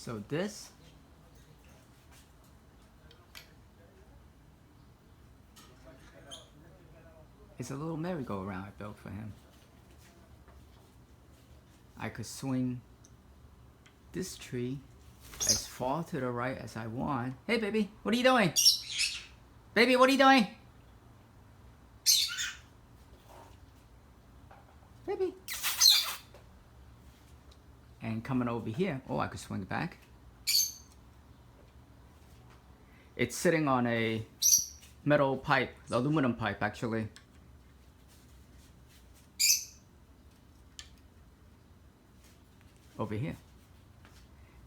So this is a little merry-go-round I built for him. I could swing this tree as far to the right as I want. Hey baby, what are you doing? Baby, what are you doing? Baby. And coming over here, oh, I could swing it back. It's sitting on a metal pipe, aluminum pipe actually. Over here.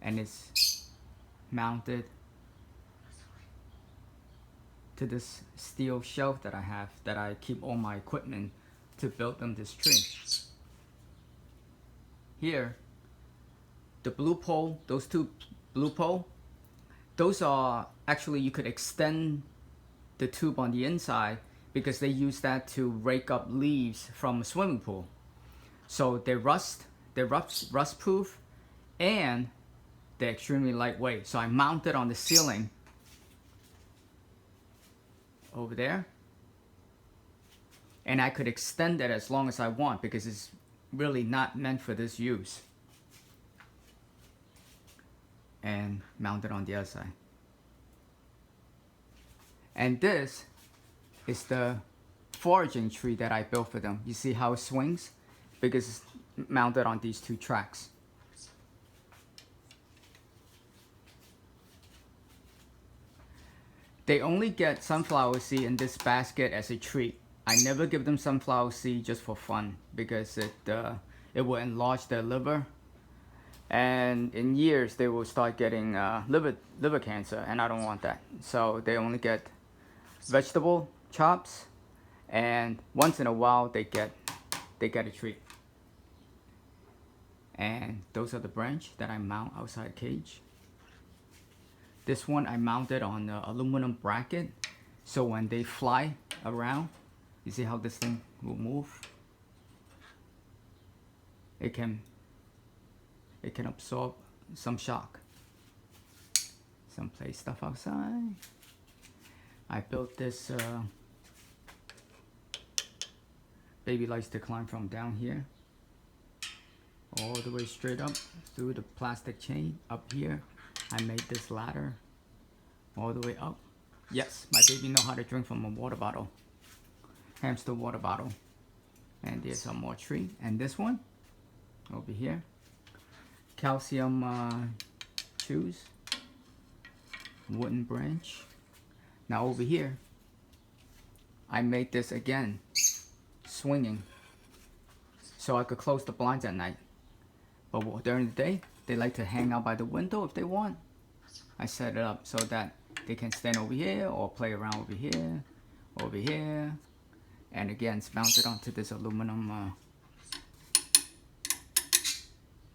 And it's mounted to this steel shelf that I have, that I keep all my equipment to build them this tree. Here, the blue pole, those two blue pole, those are actually, you could extend the tube on the inside because they use that to rake up leaves from a swimming pool. So they're rust proof, and they're extremely lightweight. So I mount it on the ceiling over there, and I could extend it as long as I want because it's really not meant for this use. And mount it on the other side. And this is the foraging tree that I built for them. You see how it swings? Because it's mounted on these two tracks. They only get sunflower seed in this basket as a treat. I never give them sunflower seed just for fun because it will enlarge their liver, and in years they will start getting liver cancer, and I don't want that. So they only get vegetable chops, and once in a while they get a treat. And those are the branch that I mount outside cage. This one I mounted on the aluminum bracket, so when they fly around, you see how this thing will move? It can absorb some shock. Some play stuff outside. I built this, baby likes to climb from down here all the way straight up through the plastic chain up here. I made this ladder all the way up. Yes, my baby know how to drink from a water bottle, hamster water bottle. And there's some more tree. And this one over here, calcium chews, wooden branch. Now over here, I made this again, swinging, so I could close the blinds at night. But during the day, they like to hang out by the window if they want. I set it up so that they can stand over here or play around over here. And again, it's mounted onto this aluminum.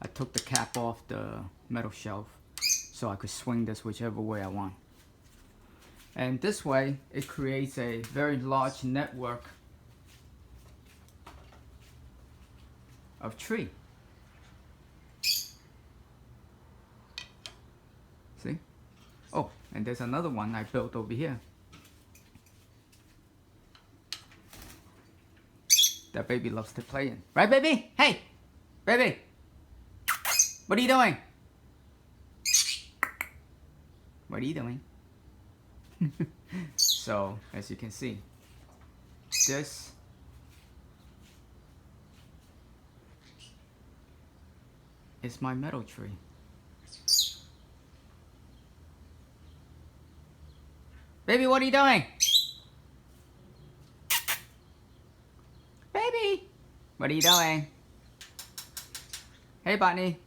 I took the cap off the metal shelf so I could swing this whichever way I want. And this way, it creates a very large network of tree. See? Oh, and there's another one I built over here. That baby loves to play in. Right, baby? Hey! Baby! What are you doing? What are you doing? So, as you can see, this is my metal tree. Baby, what are you doing? Baby, what are you doing? Hey, Botany.